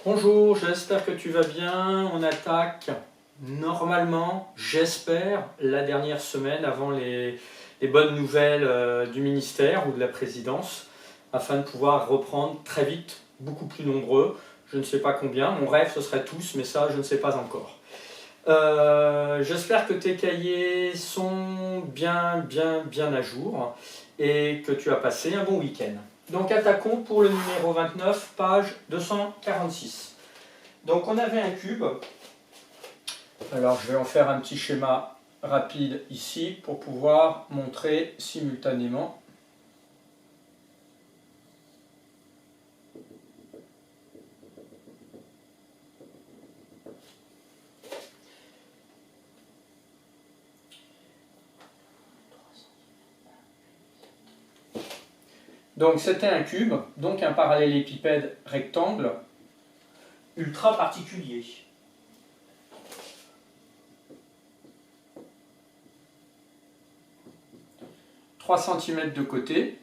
Bonjour, j'espère que tu vas bien. On attaque normalement, j'espère, la dernière semaine avant les bonnes nouvelles du ministère ou de la présidence, afin de pouvoir reprendre très vite, beaucoup plus nombreux. Je ne sais pas combien, mon rêve ce serait tous, mais ça je ne sais pas encore. J'espère que tes cahiers sont bien à jour et que tu as passé un bon week-end. Donc attaquons pour le numéro 29, page 246. Donc on avait un cube. Alors je vais en faire un petit schéma rapide ici pour pouvoir montrer simultanément. Donc c'était un cube, donc un parallélépipède rectangle ultra particulier. « 3 cm de côté.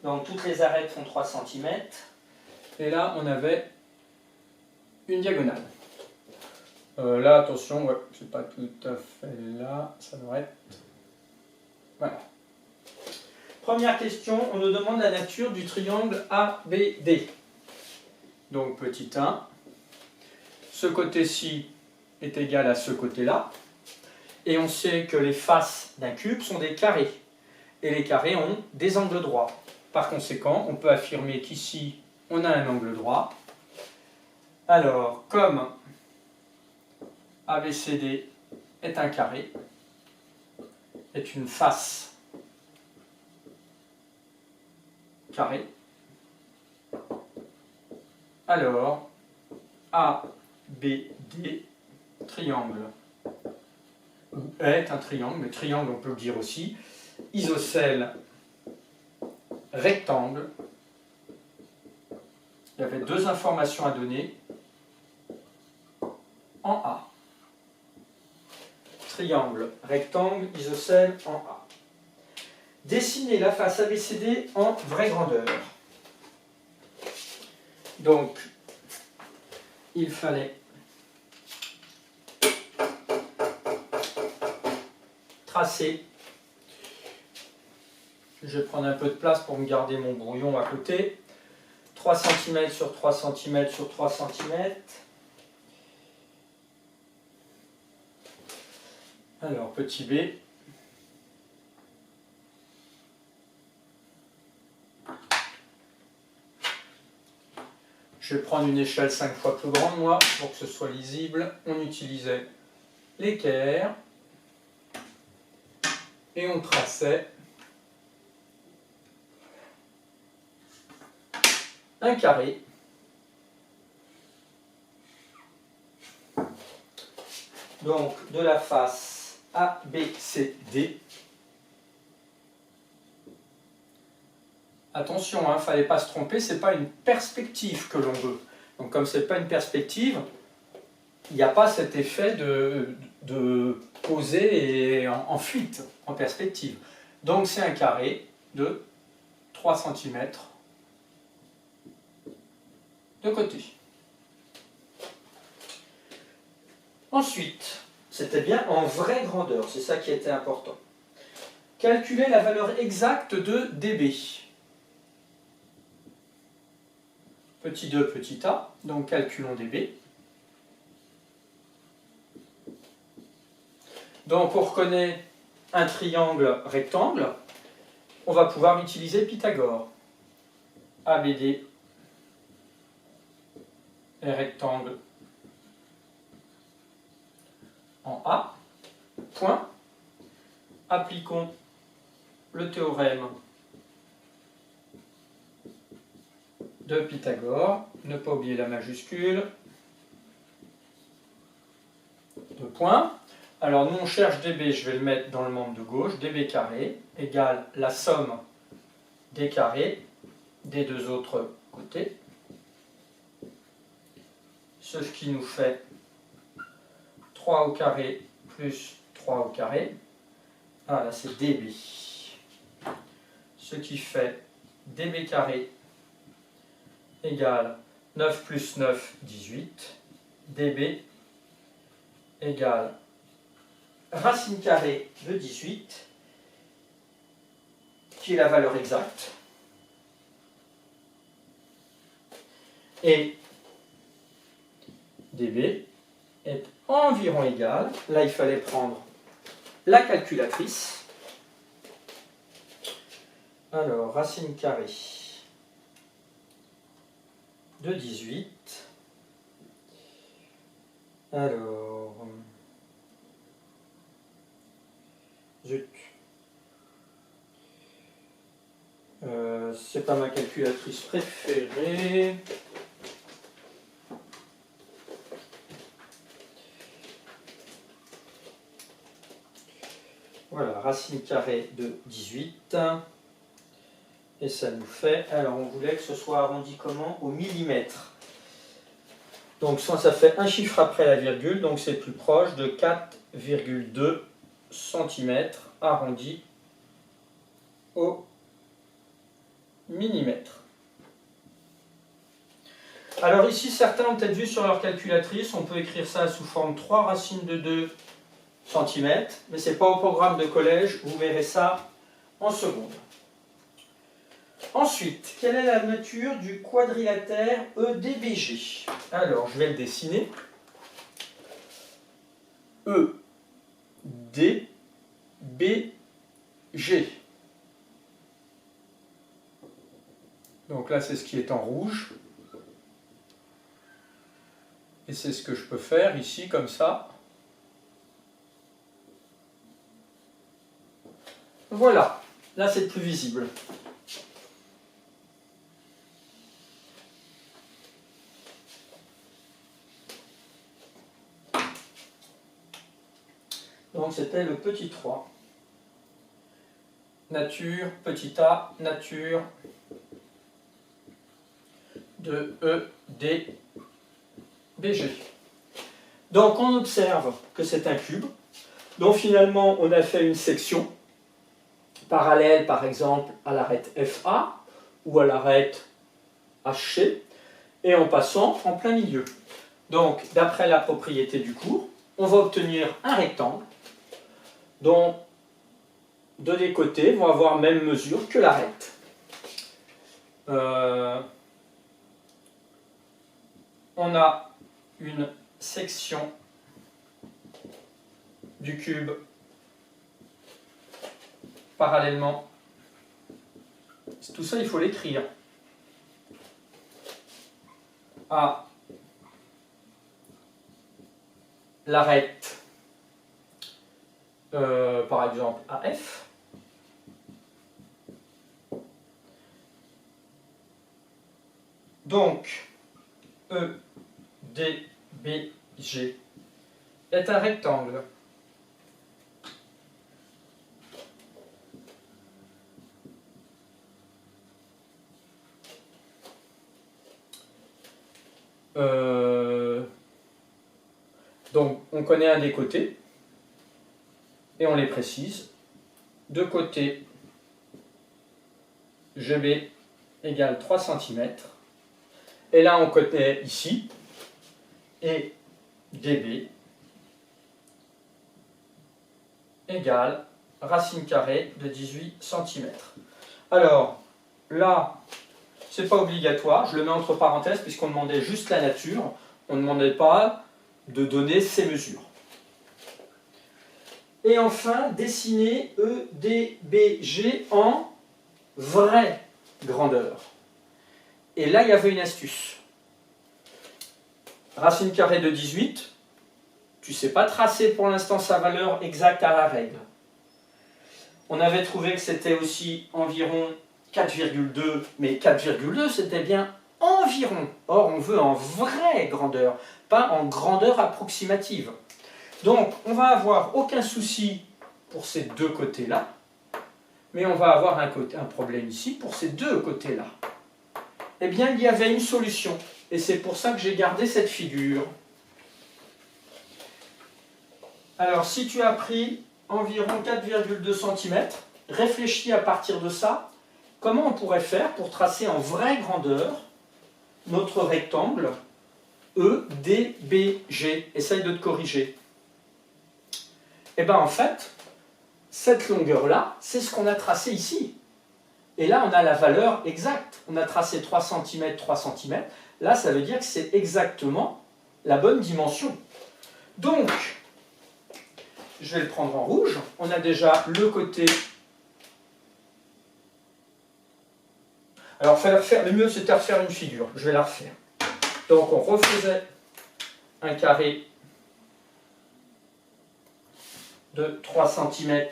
Donc toutes les arêtes font 3 cm. Et là on avait une diagonale. Là attention, ouais, c'est pas tout à fait là, ça devrait être... Voilà. Première question, on nous demande la nature du triangle ABD. Donc petit 1, ce côté-ci est égal à ce côté-là, et on sait que les faces d'un cube sont des carrés, et les carrés ont des angles droits. Par conséquent, on peut affirmer qu'ici, on a un angle droit. Alors, comme ABCD est un carré, est une face carré, alors ABD, triangle, est un triangle, mais triangle on peut le dire aussi, isocèle rectangle. Il y avait deux informations à donner en A. Triangle, rectangle, isocèle en A. Dessiner la face ABCD en vraie grandeur. Donc, il fallait tracer. Je vais prendre un peu de place pour me garder mon brouillon à côté. 3 cm sur 3 cm sur 3 cm. Alors, petit b. Je vais prendre une échelle 5 fois plus grande, moi, pour que ce soit lisible. On utilisait l'équerre et on traçait un carré donc de la face ABCD. Attention, il ne fallait pas se tromper, ce n'est pas une perspective que l'on veut. Donc comme ce n'est pas une perspective, il n'y a pas cet effet de poser et en fuite, en perspective. Donc c'est un carré de 3 cm de côté. Ensuite, c'était bien en vraie grandeur, c'est ça qui était important. Calculer la valeur exacte de dB. Petit 2, petit a, donc calculons dB. Donc on reconnaît un triangle rectangle, on va pouvoir utiliser Pythagore. ABD est rectangle en A, point. Appliquons le théorème de Pythagore, ne pas oublier la majuscule, deux points. Alors nous on cherche dB, je vais le mettre dans le membre de gauche, dB carré égale la somme des carrés des deux autres côtés, ce qui nous fait 3 au carré plus 3 au carré, ah là c'est dB, ce qui fait dB carré égale 9 plus 9, 18. dB égale racine carrée de 18, qui est la valeur exacte. Et dB est environ égal, là il fallait prendre la calculatrice. Alors, racine carrée de 18. Alors, zut. C'est pas ma calculatrice préférée. Voilà, racine carrée de 18. Et ça nous fait, alors on voulait que ce soit arrondi comment? Au millimètre. Donc ça fait un chiffre après la virgule, donc c'est plus proche de 4,2 cm arrondi au millimètre. Alors ici, certains ont peut-être vu sur leur calculatrice, on peut écrire ça sous forme 3 racines de 2 cm, mais ce n'est pas au programme de collège, vous verrez ça en seconde. Ensuite, quelle est la nature du quadrilatère EDBG? Alors, je vais le dessiner. EDBG. Donc là, c'est ce qui est en rouge. Et c'est ce que je peux faire ici, comme ça. Voilà, là c'est plus visible. Donc c'était le petit 3. Nature, petit a, nature de EDBG. Donc on observe que c'est un cube. Donc finalement on a fait une section parallèle par exemple à l'arête FA ou à l'arête HC et en passant en plein milieu. Donc d'après la propriété du cours, on va obtenir un rectangle dont de les côtés vont avoir même mesure que l'arête. On a une section du cube parallèlement. Tout ça, il faut l'écrire. À l'arête, par exemple, AF. Donc, EDBG est un rectangle. Donc, on connaît un des côtés et on les précise. De côté, GB égale 3 cm. Et là, on connaît ici, et dB égale racine carrée de 18 cm. Alors, là, c'est pas obligatoire, je le mets entre parenthèses puisqu'on demandait juste la nature, on ne demandait pas de donner ses mesures. Et enfin, dessiner EDBG en vraie grandeur. Et là, il y avait une astuce. Racine carrée de 18, tu ne sais pas tracer pour l'instant sa valeur exacte à la règle. On avait trouvé que c'était aussi environ 4,2, mais 4,2 c'était bien environ. Or, on veut en vraie grandeur, pas en grandeur approximative. Donc, on va avoir aucun souci pour ces deux côtés-là, mais on va avoir un problème ici pour ces deux côtés-là. Eh bien, il y avait une solution, et c'est pour ça que j'ai gardé cette figure. Alors, si tu as pris environ 4,2 cm, réfléchis à partir de ça, comment on pourrait faire pour tracer en vraie grandeur notre rectangle EDBG. Essaye de te corriger. Et bien en fait, cette longueur-là, c'est ce qu'on a tracé ici. Et là, on a la valeur exacte. On a tracé 3 cm, 3 cm. Là, ça veut dire que c'est exactement la bonne dimension. Donc, je vais le prendre en rouge. On a déjà le côté. Alors, le mieux, c'était de refaire une figure. Je vais la refaire. Donc, on refaisait un carré de 3 cm.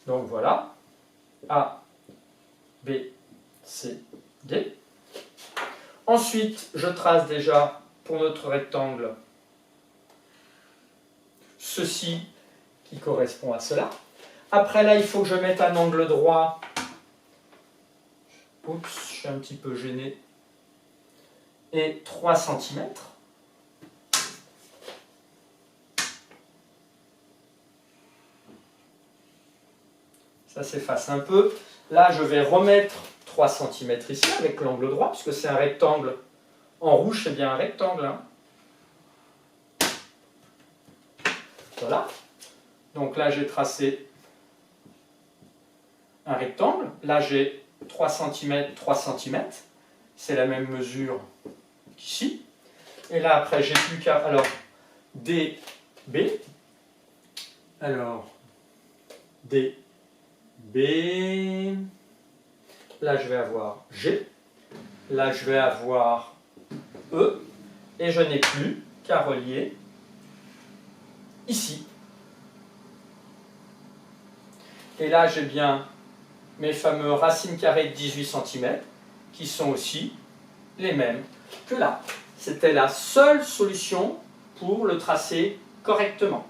Donc voilà, A, B, C, D. Ensuite, je trace déjà pour notre rectangle ceci qui correspond à cela. Après là, il faut que je mette un angle droit. Oups, je suis un petit peu gêné. Et 3 cm. Ça s'efface un peu. Là, je vais remettre 3 cm ici avec l'angle droit, puisque c'est un rectangle. En rouge, c'est bien un rectangle. Hein. Voilà. Donc là, j'ai tracé un rectangle. Là, j'ai 3 cm, 3 cm. C'est la même mesure qu'ici. Et là, après, j'ai plus qu'à... Alors, DB. Alors, DB. Là, je vais avoir G. Là, je vais avoir E. Et je n'ai plus qu'à relier ici. Et là, j'ai bien mes fameux racines carrées de 18 cm qui sont aussi les mêmes que là. C'était la seule solution pour le tracer correctement.